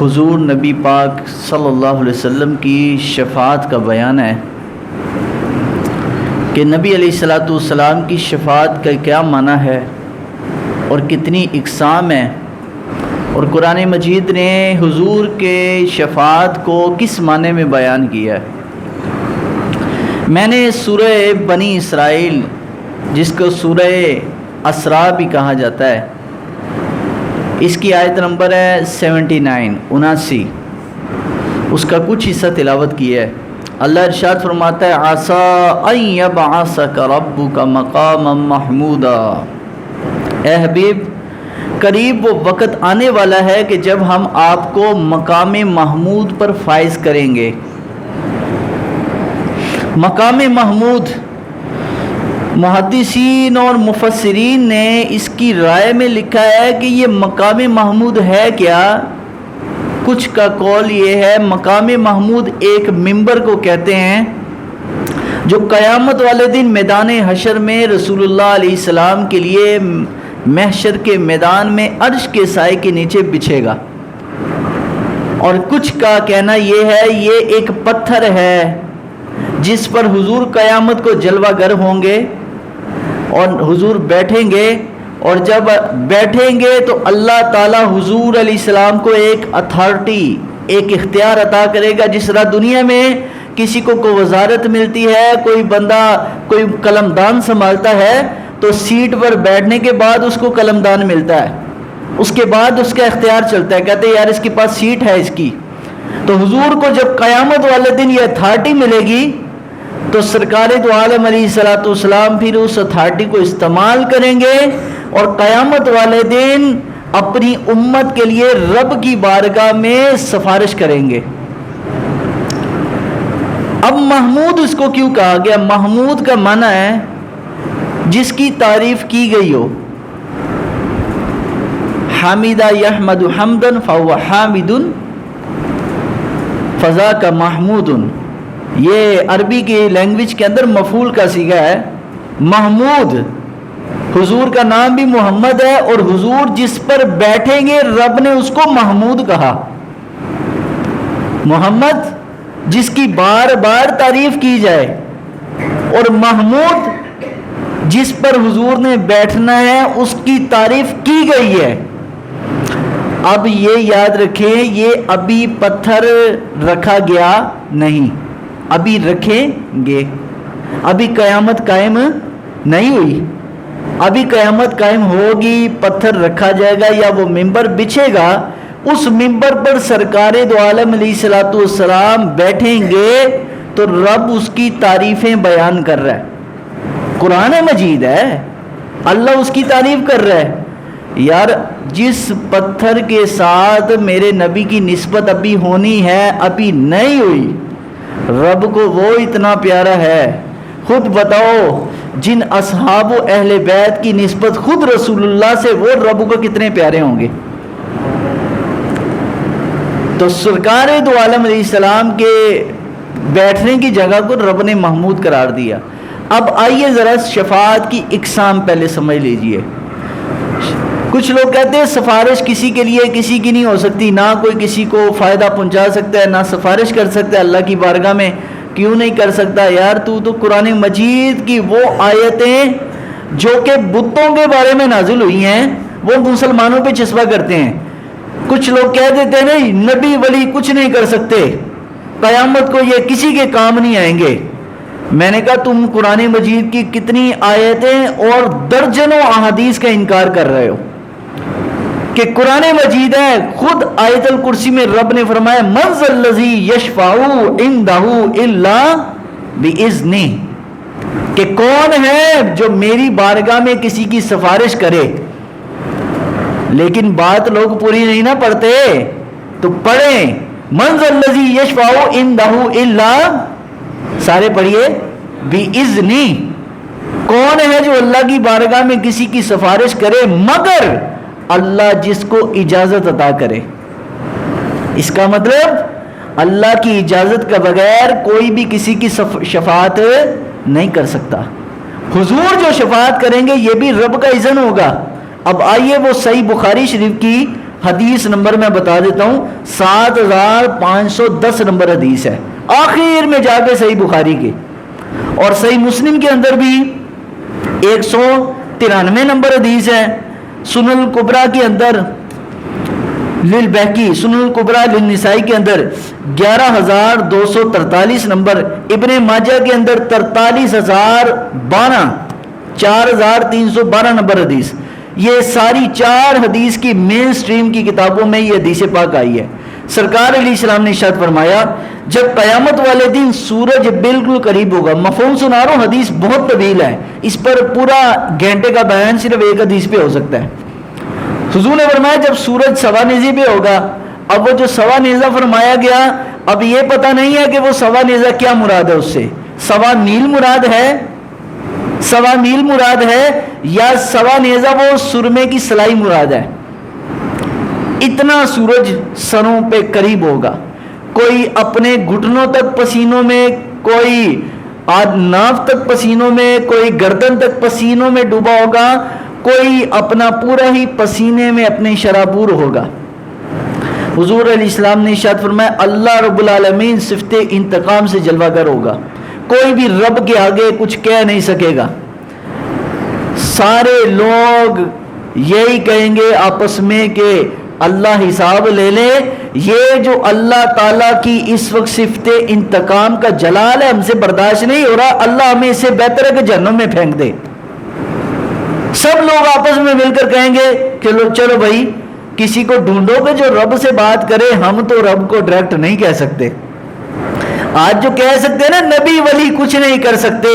حضور نبی پاک صلی اللہ علیہ وسلم کی شفاعت کا بیان ہے کہ نبی علیہ الصلوۃ والسلام کی شفاعت کا کیا معنی ہے اور کتنی اقسام ہے، اور قرآن مجید نے حضور کے شفاعت کو کس معنی میں بیان کیا ہے۔ میں نے سورہ بنی اسرائیل، جس کو سورہ اسراء بھی کہا جاتا ہے، اس کی آیت نمبر ہے 79 اس کا کچھ حصہ تلاوت کیا ہے۔ اللہ ارشاد فرماتا ہے عَسَىٰ أَن يَبْعَثَكَ رَبُّكَ مَقَامًا مَحْمُودًا، اے حبیب قریب وہ وقت آنے والا ہے کہ جب ہم آپ کو مقام محمود پر فائز کریں گے۔ مقام محمود، محدثین اور مفسرین نے اس کی رائے میں لکھا ہے کہ یہ مقام محمود ہے کیا۔ کچھ کا قول یہ ہے مقام محمود ایک ممبر کو کہتے ہیں جو قیامت والے دن میدان حشر میں رسول اللہ علیہ السلام کے لیے محشر کے میدان میں عرش کے سائے کے نیچے بچھے گا، اور کچھ کا کہنا یہ ہے یہ ایک پتھر ہے جس پر حضور قیامت کو جلوہ گر ہوں گے اور حضور بیٹھیں گے، اور جب بیٹھیں گے تو اللہ تعالیٰ حضور علیہ السلام کو ایک اتھارٹی، ایک اختیار عطا کرے گا۔ جس طرح دنیا میں کسی کو وزارت ملتی ہے، کوئی بندہ کوئی قلمدان سنبھالتا ہے تو سیٹ پر بیٹھنے کے بعد اس کو قلمدان ملتا ہے، اس کے بعد اس کا اختیار چلتا ہے، کہتے ہیں یار اس کے پاس سیٹ ہے اس کی۔ تو حضور کو جب قیامت والے دن یہ اتھارٹی ملے گی تو سرکار دو عالم علیہ الصلوۃ والسلام پھر اس اتھارٹی کو استعمال کریں گے اور قیامت والے دن اپنی امت کے لیے رب کی بارگاہ میں سفارش کریں گے۔ اب محمود اس کو کیوں کہا گیا؟ محمود کا معنی ہے جس کی تعریف کی گئی ہو۔ حامدہ یحمد حمدن فهو حامد فذاک محمود، یہ عربی کی لینگویج کے اندر مفعول کا صیغہ ہے۔ محمود، حضور کا نام بھی محمد ہے، اور حضور جس پر بیٹھیں گے رب نے اس کو محمود کہا۔ محمد جس کی بار بار تعریف کی جائے، اور محمود جس پر حضور نے بیٹھنا ہے اس کی تعریف کی گئی ہے۔ اب یہ یاد رکھیں یہ ابھی پتھر رکھا گیا نہیں، ابھی رکھیں گے، ابھی قیامت قائم نہیں ہوئی، ابھی قیامت قائم ہوگی، پتھر رکھا جائے گا یا وہ ممبر بچھے گا، اس ممبر پر سرکار دو عالم علیہ الصلوۃ والسلام بیٹھیں گے تو رب اس کی تعریفیں بیان کر رہا ہے۔ قرآن مجید ہے، اللہ اس کی تعریف کر رہا ہے۔ یار جس پتھر کے ساتھ میرے نبی کی نسبت ابھی ہونی ہے ابھی نہیں ہوئی، رب کو وہ اتنا پیارا ہے۔ خود بتاؤ جن اصحاب و اہل بیت کی نسبت خود رسول اللہ سے، وہ رب کو کتنے پیارے ہوں گے۔ تو سرکار دو عالم علیہ السلام کے بیٹھنے کی جگہ کو رب نے محمود قرار دیا۔ اب آئیے ذرا شفاعت کی اقسام پہلے سمجھ لیجئے۔ کچھ لوگ کہتے ہیں سفارش کسی کے لیے کسی کی نہیں ہو سکتی، نہ کوئی کسی کو فائدہ پہنچا سکتا ہے، نہ سفارش کر سکتا ہے اللہ کی بارگاہ میں۔ کیوں نہیں کر سکتا یار؟ تو قرآن مجید کی وہ آیتیں جو کہ بتوں کے بارے میں نازل ہوئی ہیں وہ مسلمانوں پہ چسپاں کرتے ہیں۔ کچھ لوگ کہہ دیتے ہیں نہیں نبی ولی کچھ نہیں کر سکتے، قیامت کو یہ کسی کے کام نہیں آئیں گے۔ میں نے کہا تم قرآن مجید کی کتنی آیتیں اور درجنوں احادیث کا انکار کر رہے ہو کہ قرآن مجید ہے، خود آیت الکرسی میں رب نے فرمایا من ذا الذی یشفع عندہ الا باذنہ، کہ کون ہے جو میری بارگاہ میں کسی کی سفارش کرے۔ لیکن بات لوگ پوری نہیں نہ پڑھتے، تو پڑھیں من ذا الذی یشفع عندہ الا، سارے پڑھیے باذنہ، کون ہے جو اللہ کی بارگاہ میں کسی کی سفارش کرے مگر اللہ جس کو اجازت عطا کرے۔ اس کا مطلب اللہ کی اجازت کے بغیر کوئی بھی کسی کی شفاعت نہیں کر سکتا۔ حضور جو شفاعت کریں گے یہ بھی رب کا اذن ہوگا۔ اب آئیے وہ صحیح بخاری شریف کی حدیث نمبر میں بتا دیتا ہوں، 7510 نمبر حدیث ہے، آخر میں جا کے صحیح بخاری کے، اور صحیح مسلم کے اندر بھی 193 نمبر حدیث ہے، سنن الکبریٰ کے اندر للبہقی، سنن الکبریٰ للنسائی کے اندر 11243 نمبر، ابن ماجہ کے اندر 43012 4312 نمبر حدیث. یہ ساری 4 حدیث کی مین سٹریم کی کتابوں میں یہ حدیث پاک آئی ہے. سرکار علیہ السلام نے ارشاد فرمایا جب قیامت والے دن سورج بالکل قریب ہوگا، مفہوم سنا رہا ہوں، حدیث بہت طویل ہے، اس پر پورا گھنٹے کا بیان صرف ایک حدیث پہ ہو سکتا ہے. حضور نے فرمایا جب سورج سوا نیزے پہ ہوگا، اب وہ جو سوا نیزہ فرمایا گیا، اب یہ پتہ نہیں ہے کہ وہ سوا نیزہ کیا مراد ہے، اس سے سوا میل مراد ہے، سوا میل مراد ہے، یا سوا نیزہ وہ سرمے کی سلائی مراد ہے. اتنا سورج سروں پہ قریب ہوگا، کوئی اپنے گھٹنوں تک پسینوں میں، کوئی ناف تک پسینوں میں، کوئی گردن تک پسینوں میں ڈوبا ہوگا، کوئی اپنا پورا ہی پسینے میں اپنے شرابور ہوگا. حضور علیہ السلام نے ارشاد فرمایا اللہ رب العالمین صفت انتقام سے جلوہ گر ہوگا، کوئی بھی رب کے آگے کچھ کہہ نہیں سکے گا. سارے لوگ یہی کہیں گے آپس میں کہ اللہ حساب لے لے، یہ جو اللہ تعالیٰ کی اس وقت صفت انتقام کا جلال ہے ہم سے برداشت نہیں ہو رہا، اللہ ہمیں اس سے بہتر ہے کہ جہنم میں پھینک دے. سب لوگ آپس میں مل کر کہیں گے کہ چلو بھائی کسی کو ڈھونڈو کہ جو رب سے بات کرے، ہم تو رب کو ڈائریکٹ نہیں کہہ سکتے. آج جو کہہ سکتے ہیں نا نبی ولی کچھ نہیں کر سکتے،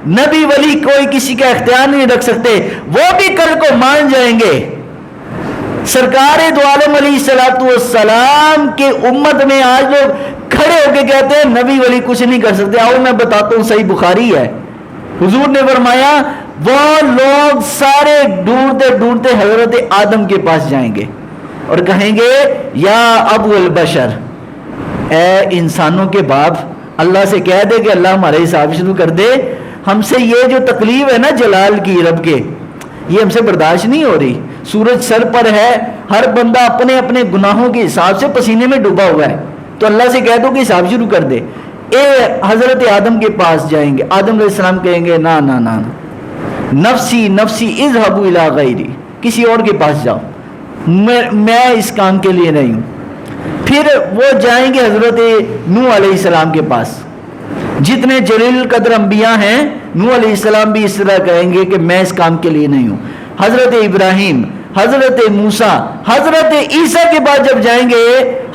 نبی ولی کوئی کسی کا اختیار نہیں رکھ سکتے، وہ بھی کل کو مان جائیں گے. سرکار دو عالم علیہ السلام کے امت میں آج لوگ کھڑے ہو کے کہتے ہیں نبی ولی کچھ نہیں کر سکتے. آؤ میں بتاتا ہوں، صحیح بخاری ہے، حضور نے فرمایا وہ لوگ سارے ڈھونڈتے ڈھونڈتے حضرت آدم کے پاس جائیں گے اور کہیں گے یا ابو البشر، اے انسانوں کے باپ، اللہ سے کہہ دے کہ اللہ ہمارے حساب شروع کر دے، ہم سے یہ جو تکلیف ہے نا جلال کی رب کے، یہ ہم سے برداشت نہیں ہو رہی. سورج سر پر ہے، ہر بندہ اپنے اپنے گناہوں کے حساب سے پسینے میں ڈوبا ہوا ہے، تو اللہ سے کہہ دو کہ حساب شروع کر دے. اے حضرت آدم کے پاس جائیں گے، آدم علیہ السلام کہیں گے نا نا نا، نفسی نفسی اذهبوا الی غیری، کسی اور کے پاس جاؤ، میں اس کام کے لیے نہیں ہوں. پھر وہ جائیں گے حضرت نوح علیہ السلام کے پاس. جتنے جلیل القدر انبیاء ہیں نوح علیہ السلام بھی اس طرح کہیں گے کہ میں اس کام کے لیے نہیں ہوں. حضرت ابراہیم، حضرت موسیٰ، حضرت عیسیٰ کے بعد جب جائیں گے،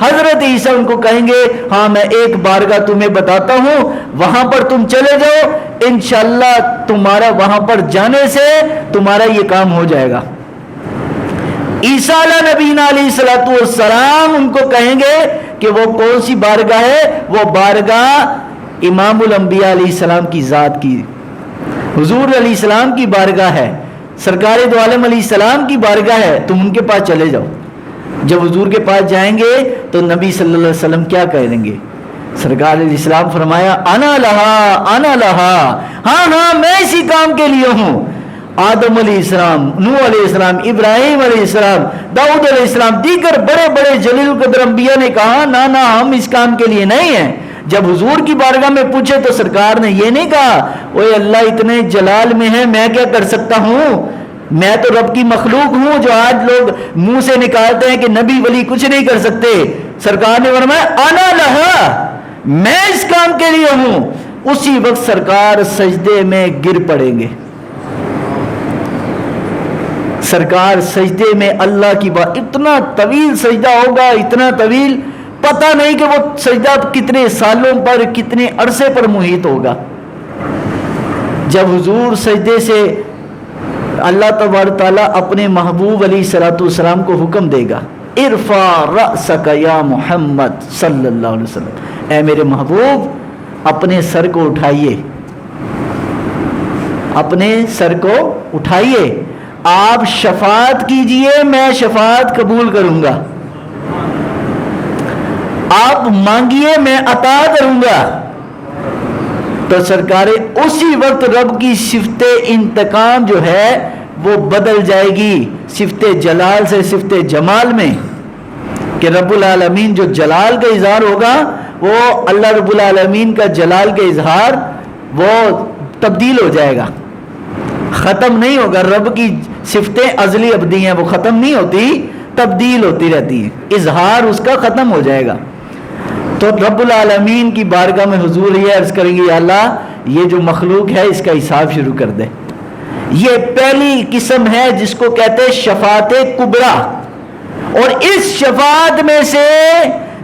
حضرت عیسیٰ ان کو کہیں گے ہاں میں ایک بارگاہ تمہیں بتاتا ہوں، وہاں پر تم چلے جاؤ، انشاءاللہ تمہارا وہاں پر جانے سے تمہارا یہ کام ہو جائے گا. عیسیٰ علیہ نبینا علیہ السلام ان کو کہیں گے کہ وہ کون سی بارگاہ ہے، وہ بارگاہ امام الانبیاء علیہ السلام کی ذات کی، حضور علیہ السلام کی بارگاہ ہے، سرکار دو عالم علیہ السلام کی بارگاہ ہے، تم ان کے پاس چلے جاؤ. جب حضور کے پاس جائیں گے تو نبی صلی اللہ علیہ وسلم کیا کہیں گے؟ سرکار علیہ السلام فرمایا انا لہا، ہاں ہاں میں اسی کام کے لیے ہوں. آدم علیہ السلام، نوح علیہ السلام، ابراہیم علیہ السلام، داؤد علیہ السلام، دیگر بڑے بڑے جلیل القدر انبیاء نے کہا نا نا ہم اس کام کے لیے نہیں ہیں. جب حضور کی بارگاہ میں پوچھے تو سرکار نے یہ نہیں کہا اوے اللہ اتنے جلال میں ہے میں کیا کر سکتا ہوں، میں تو رب کی مخلوق ہوں، جو آج لوگ منہ سے نکالتے ہیں کہ نبی ولی کچھ نہیں کر سکتے. سرکار نے فرمایا انا لہا، میں اس کام کے لیے ہوں. اسی وقت سرکار سجدے میں گر پڑیں گے. سرکار سجدے میں اللہ کی بات، اتنا طویل سجدہ ہوگا، اتنا طویل، پتہ نہیں کہ وہ سجدہ کتنے سالوں پر، کتنے عرصے پر محیط ہوگا. جب حضور سجدے سے اللہ تبارک تعالیٰ اپنے محبوب علیہ السلام کو حکم دے گا ارفع رأسک یا محمد صلی اللہ علیہ وسلم، اے میرے محبوب اپنے سر کو اٹھائیے، اپنے سر کو اٹھائیے، آپ شفاعت کیجئے میں شفاعت قبول کروں گا، آپ مانگیے میں عطا کروں گا. تو سرکار اسی وقت رب کی صفت انتقام جو ہے وہ بدل جائے گی. صفت جلال سے صفت جمال میں کہ رب العالمین جو جلال کا اظہار ہوگا وہ اللہ رب العالمین کا جلال کا اظہار وہ تبدیل ہو جائے گا، ختم نہیں ہوگا۔ رب کی صفتیں ازلی ابدی ہیں، وہ ختم نہیں ہوتی، تبدیل ہوتی رہتی ہیں، اظہار اس کا ختم ہو جائے گا۔ تو رب العالمین کی بارگاہ میں حضور یہ عرض کریں گے، یا اللہ یہ جو مخلوق ہے اس کا حساب شروع کر دے۔ یہ پہلی قسم ہے جس کو کہتے ہیں شفاعت کبریٰ، اور اس شفاعت میں سے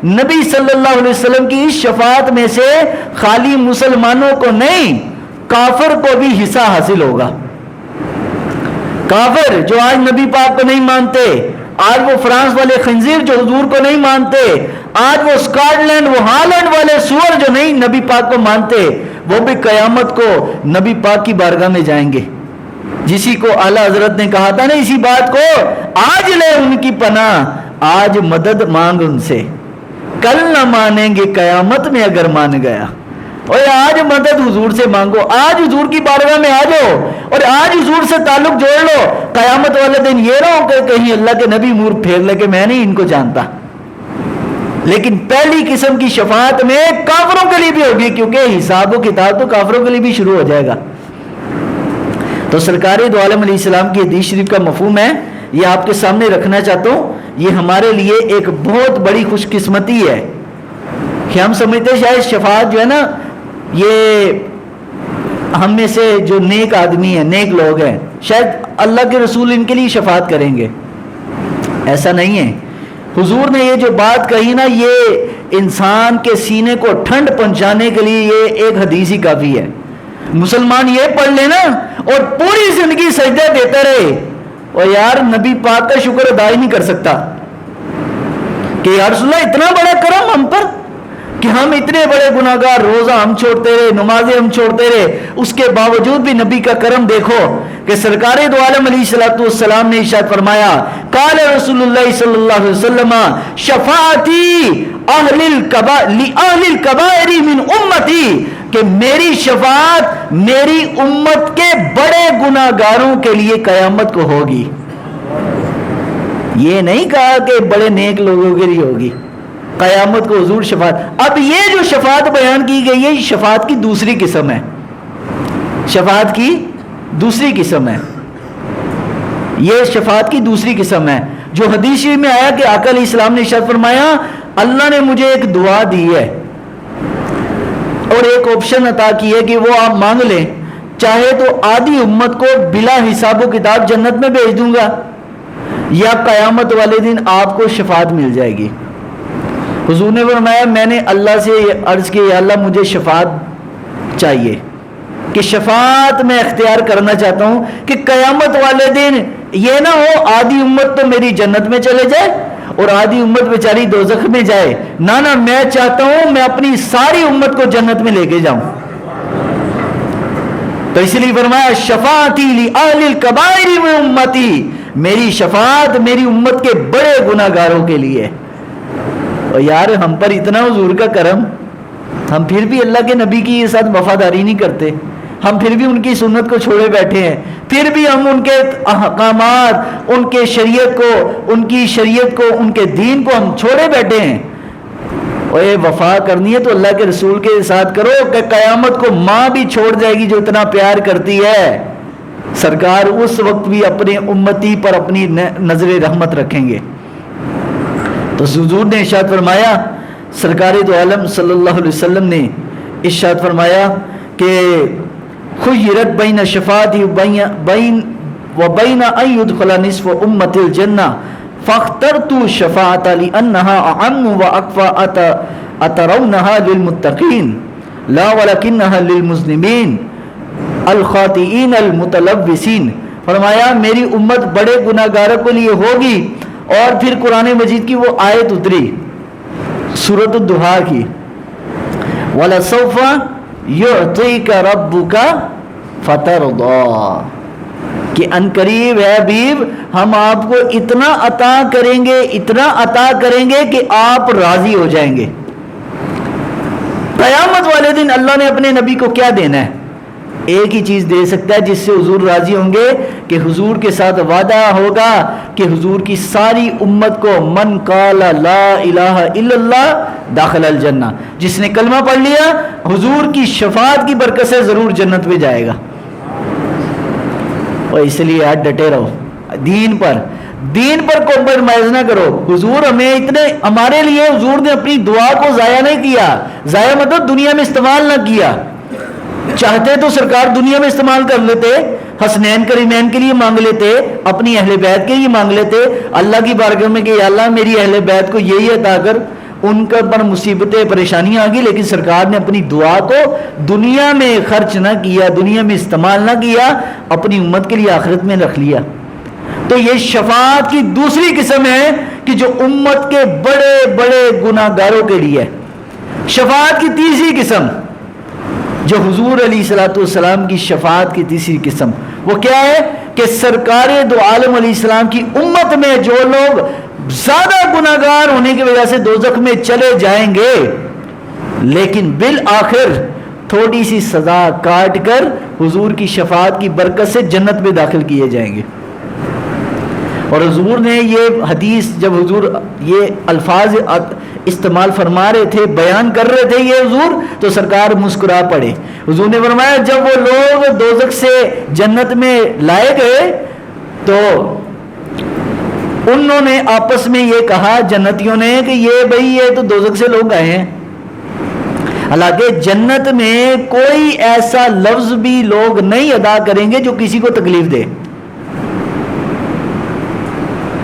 نبی صلی اللہ علیہ وسلم کی اس شفاعت میں سے خالی مسلمانوں کو نہیں، کافر کو بھی حصہ حاصل ہوگا۔ کافر جو آج نبی پاک کو نہیں مانتے، آج وہ فرانس والے خنزیر جو حضور کو نہیں مانتے، آج وہ سکاٹ لینڈ وہ ہالینڈ والے سور جو نہیں نبی پاک کو مانتے، وہ بھی قیامت کو نبی پاک کی بارگاہ میں جائیں گے۔ جسی کو اعلیٰ حضرت نے کہا تھا نا اسی بات کو، آج لے ان کی پناہ، آج مدد مانگ ان سے، کل نہ مانیں گے قیامت میں اگر مان گیا۔ اور آج مدد حضور سے مانگو، آج حضور کی بارگاہ میں آ جاؤ اور آج حضور سے تعلق جوڑ لو۔ قیامت والے دن یہ نہ ہو کہ کہیں اللہ کے نبی منہ پھیر لے کہ میں نہیں ان کو جانتا۔ لیکن پہلی قسم کی شفاعت میں کافروں کے لیے بھی ہوگی، کیونکہ حساب و کتاب تو کافروں کے لیے بھی شروع ہو جائے گا۔ تو سرکار دو عالم علیہ السلام کی حدیث شریف کا مفہوم ہے، یہ آپ کے سامنے رکھنا چاہتا ہوں۔ یہ ہمارے لیے ایک بہت بڑی خوش قسمتی ہے کہ ہم سمجھتے شاید شفاعت جو ہے نا، یہ ہم میں سے جو نیک آدمی ہیں، نیک لوگ ہیں، شاید اللہ کے رسول ان کے لیے شفاعت کریں گے۔ ایسا نہیں ہے۔ حضور نے یہ جو بات کہی نا، یہ انسان کے سینے کو ٹھنڈ پہنچانے کے لیے یہ ایک حدیث ہی کافی ہے۔ مسلمان یہ پڑھ لینا اور پوری زندگی سجدہ دیتا رہے، اور یار نبی پاک کا شکر ادا ہی نہیں کر سکتا کہ یا رسول اللہ اتنا بڑا کرم ہم پر کہ ہم اتنے بڑے گناہگار، روزہ ہم چھوڑتے رہے، نمازیں ہم چھوڑتے رہے، اس کے باوجود بھی نبی کا کرم دیکھو کہ سرکار دو عالم علیہ السلام نے ارشاد فرمایا، قال رسول اللہ صلی اللہ علیہ وسلم شفاعتی لأہل الکبائر من امتی، کہ میری شفاعت میری امت کے بڑے گناہگاروں کے لیے قیامت کو ہوگی۔ یہ نہیں کہا کہ بڑے نیک لوگوں کے لیے ہوگی، قیامت کو حضور شفاعت۔ اب یہ جو شفاعت بیان کی گئی ہے، یہ شفاعت کی دوسری قسم ہے، شفاعت کی دوسری قسم ہے، یہ شفاعت کی دوسری قسم ہے جو حدیث میں آیا کہ آقا علیہ السلام نے ارشاد فرمایا، اللہ نے مجھے ایک دعا دی ہے اور ایک آپشن عطا کی ہے کہ وہ آپ مانگ لیں، چاہے تو آدھی امت کو بلا حساب و کتاب جنت میں بھیج دوں گا، یا قیامت والے دن آپ کو شفاعت مل جائے گی۔ حضور نے فرمایا، میں نے اللہ سے عرض کی، یا اللہ مجھے شفاعت چاہیے، کہ شفاعت میں اختیار کرنا چاہتا ہوں کہ قیامت والے دن یہ نہ ہو آدھی امت تو میری جنت میں چلے جائے اور آدھی امت بیچاری دوزخ میں جائے، نہ میں چاہتا ہوں میں اپنی ساری امت کو جنت میں لے کے جاؤں۔ تو اس لیے فرمایا شفاعتی لأہل الکبائر من امتی، میری شفاعت میری امت کے بڑے گناہگاروں کے لیے۔ اور یار ہم پر اتنا حضور کا کرم، ہم پھر بھی اللہ کے نبی کی ساتھ وفاداری نہیں کرتے، ہم پھر بھی ان کی سنت کو چھوڑے بیٹھے ہیں، پھر بھی ہم ان کے احکامات، ان کے شریعت کو، ان کی شریعت کو، ان کے دین کو ہم چھوڑے بیٹھے ہیں۔ اور یہ وفا کرنی ہے تو اللہ کے رسول کے ساتھ کرو کہ قیامت کو ماں بھی چھوڑ جائے گی جو اتنا پیار کرتی ہے، سرکار اس وقت بھی اپنے امتی پر اپنی نظر رحمت رکھیں گے۔ تو حضور نے ارشاد فرمایا، سرکار دو عالم صلی اللہ علیہ وسلم نے ارشاد فرمایا کہ خیرت بین شفاعتی بین ان يدخل نصف امت الجنہ فاخترت شفاعت لانها اعم واکفى اترونها للمتقین لا ولکنها للمذنبین الخاطئین المتلوثین۔ فرمایا میری امت بڑے گناہگاروں کے لیے ہوگی، اور پھر قرآن مجید کی وہ آیت اتری سورۃ الضحیٰ کی، وَلَسَوْفَ يُعْطِيكَ رَبُّكَ فَتَرْضَىٰ، کہ انقریب ہے حبیب ہم آپ کو اتنا عطا کریں گے، اتنا عطا کریں گے کہ آپ راضی ہو جائیں گے۔ قیامت والے دن اللہ نے اپنے نبی کو کیا دینا ہے؟ ایک ہی چیز دے سکتا ہے جس سے حضور راضی ہوں گے کہ حضور کے ساتھ وعدہ ہوگا کہ حضور کی ساری امت کو من قال لا الہ الا اللہ داخل الجنہ، جس نے کلمہ پڑھ لیا حضور کی شفاعت کی برکت سے ضرور جنت میں جائے گا۔ اور اس لیے آج ڈٹے رہو دین پر کمپرومائز نہ کرو۔ حضور ہمیں ہمارے لیے حضور نے اپنی دعا کو ضائع نہیں کیا، ضائع مطلب دنیا میں استعمال نہ کیا۔ چاہتے تو سرکار دنیا میں استعمال کر لیتے، حسنین کریمین کے لیے مانگ لیتے، اپنی اہل بیت کے لیے مانگ لیتے اللہ کی بارگاہ میں کہ یا اللہ میری اہل بیت کو یہی عطا کر، ان کے پر مصیبتیں پریشانیاں آ گئی، لیکن سرکار نے اپنی دعا کو دنیا میں خرچ نہ کیا، دنیا میں استعمال نہ کیا، اپنی امت کے لیے آخرت میں رکھ لیا۔ تو یہ شفاعت کی دوسری قسم ہے کہ جو امت کے بڑے بڑے گناہ گاروں کے لیے۔ شفاعت کی تیسری قسم جو حضور علیہ الصلوۃ والسلام کی شفاعت کی تیسری قسم وہ کیا ہے کہ سرکار دو عالم علیہ السلام کی امت میں جو لوگ زیادہ گناہ گار ہونے کی وجہ سے دوزخ میں چلے جائیں گے لیکن بالآخر تھوڑی سی سزا کاٹ کر حضور کی شفاعت کی برکت سے جنت میں داخل کیے جائیں گے۔ اور حضور نے یہ حدیث جب حضور یہ الفاظ استعمال فرما رہے تھے، بیان کر رہے تھے یہ حضور، تو سرکار مسکرا پڑے۔ حضور نے فرمایا جب وہ لوگ دوزخ سے جنت میں لائے گئے تو انہوں نے آپس میں یہ کہا جنتیوں نے کہ یہ تو دوزخ سے لوگ آئے ہیں۔ حالانکہ جنت میں کوئی ایسا لفظ بھی لوگ نہیں ادا کریں گے جو کسی کو تکلیف دے،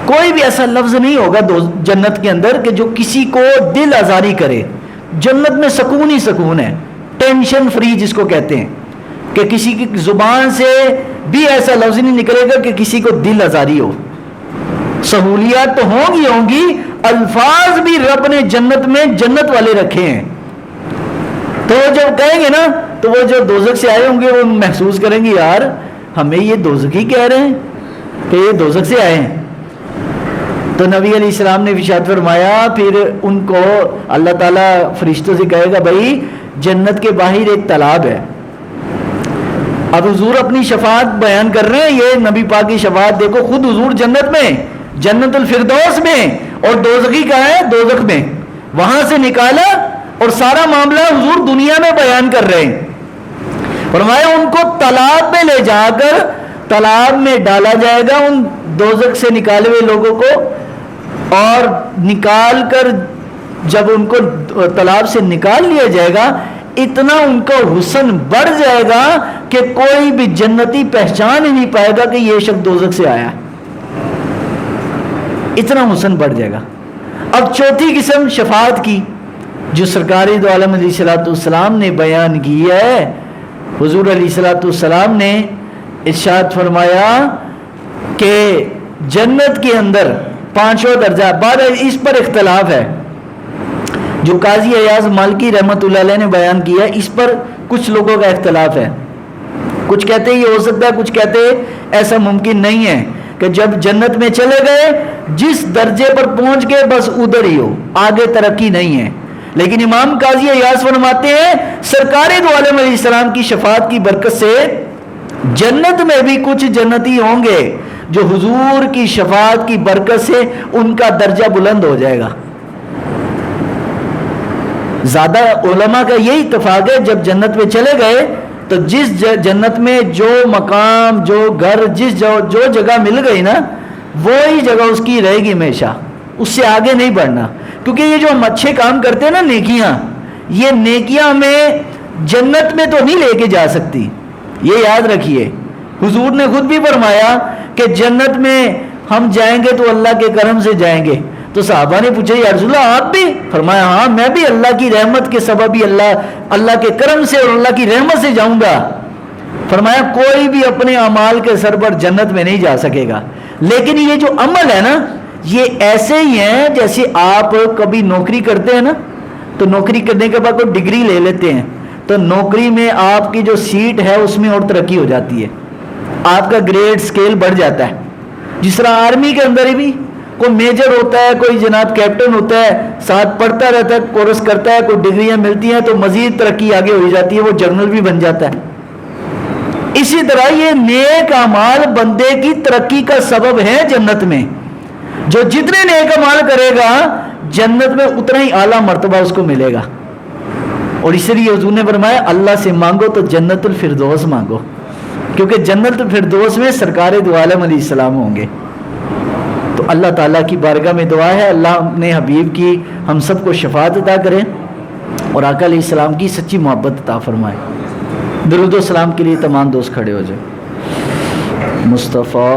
کوئی بھی ایسا لفظ نہیں ہوگا جنت کے اندر کہ جو کسی کو دل آزاری کرے۔ جنت میں سکون ہی سکون ہے، ٹینشن فری جس کو کہتے ہیں، کہ کسی کی زبان سے بھی ایسا لفظ نہیں نکلے گا کہ کسی کو دل آزاری ہو۔ سہولیات تو ہوں گی، الفاظ بھی رب نے جنت میں جنت والے رکھے ہیں۔ تو جب کہیں گے نا تو وہ جو دوزخ سے آئے ہوں گے وہ محسوس کریں گے یار ہمیں یہ دوزخی کہہ رہے ہیں کہ یہ دوزخ سے آئے ہیں۔ تو نبی علیہ السلام نے ارشاد فرمایا پھر ان کو اللہ تعالیٰ فرشتوں سے کہے گا بھائی جنت کے باہر ایک تالاب ہے۔ اب حضور اپنی شفاعت بیان کر رہے ہیں، یہ نبی پاک کی شفاعت دیکھو، خود حضور جنت میں، جنت الفردوس میں، اور دوزخی کا ہے دوزخ میں، وہاں سے نکالا اور سارا معاملہ حضور دنیا میں بیان کر رہے ہیں۔ فرمایا ان کو تالاب میں لے جا کر تالاب میں ڈالا جائے گا ان دوزخ سے نکالے ہوئے لوگوں کو، اور نکال کر جب ان کو تالاب سے نکال لیا جائے گا اتنا ان کا حسن بڑھ جائے گا کہ کوئی بھی جنتی پہچان ہی نہیں پائے گا کہ یہ شخص دوزخ سے آیا، اتنا حسن بڑھ جائے گا۔ اب چوتھی قسم شفاعت کی جو سرکار دو عالم علیہ الصلوۃ والسلام نے بیان کی ہے، حضور علیہ الصلوۃ والسلام نے ارشاد فرمایا کہ جنت کے اندر پانچوں درجہ، بعد اس پر اختلاف ہے جو قاضی ایاز مالکی رحمۃ اللہ علیہ نے بیان کیا، اس پر کچھ لوگوں کا اختلاف ہے، کچھ کہتے یہ ہو سکتا ہے، کچھ کہتے ایسا ممکن نہیں ہے کہ جب جنت میں چلے گئے جس درجے پر پہنچ گئے بس ادھر ہی ہو، آگے ترقی نہیں ہے۔ لیکن امام قاضی ایاز فرماتے ہیں سرکار دو عالم علیہ السلام کی شفاعت کی برکت سے جنت میں بھی کچھ جنتی ہوں گے جو حضور کی شفاعت کی برکت سے ان کا درجہ بلند ہو جائے گا۔ زیادہ علماء کا یہی اتفاق ہے جب جنت میں چلے گئے تو جس جنت میں جو مقام، جو گھر، جو جگہ مل گئی نا وہی جگہ اس کی رہے گی ہمیشہ، اس سے آگے نہیں بڑھنا۔ کیونکہ یہ جو ہم اچھے کام کرتے ہیں نا نیکیاں، یہ نیکیاں ہمیں جنت میں تو نہیں لے کے جا سکتی، یہ یاد رکھیے۔ حضور نے خود بھی فرمایا کہ جنت میں ہم جائیں گے تو اللہ کے کرم سے جائیں گے۔ تو صحابہ نے پوچھا یا رسول اللہ آپ بھی؟ فرمایا ہاں میں بھی اللہ کی رحمت کے سبب ہی اللہ کے کرم سے اور اللہ کی رحمت سے جاؤں گا۔ فرمایا کوئی بھی اپنے اعمال کے سر پر جنت میں نہیں جا سکے گا، لیکن یہ جو عمل ہے نا یہ ایسے ہی ہیں جیسے آپ کبھی نوکری کرتے ہیں نا تو نوکری کرنے کے بعد کوئی ڈگری لے لیتے ہیں تو نوکری میں آپ کی جو سیٹ ہے اس میں اور ترقی ہو جاتی ہے، آپ کا گریڈ سکیل بڑھ جاتا ہے۔ جس طرح آرمی کے اندر ہی بھی کوئی میجر ہوتا ہے، کوئی جناب کیپٹن ہوتا ہے، ساتھ پڑھتا رہتا ہے، کورس کرتا ہے، کوئی ڈگریاں ملتی ہیں تو مزید ترقی آگے ہو جاتی ہے، وہ جنرل بھی بن جاتا ہے۔ اسی طرح یہ نیک اعمال بندے کی ترقی کا سبب ہے جنت میں. جو جتنے نیک اعمال کرے گا جنت میں اتنا ہی اعلیٰ مرتبہ اس کو ملے گا. اور اس لیے حضور نے فرمایا اللہ سے مانگو تو جنت الفردوس مانگو، کیونکہ جنت الفردوس میں سرکار دو عالم علیہ السلام ہوں گے. تو اللہ تعالیٰ کی بارگاہ میں دعا ہے اللہ اپنے حبیب کی ہم سب کو شفاعت عطا کرے اور آقا علیہ السلام کی سچی محبت عطا فرمائے. درود و سلام کے لیے تمام دوست کھڑے ہو جائیں. مصطفیٰ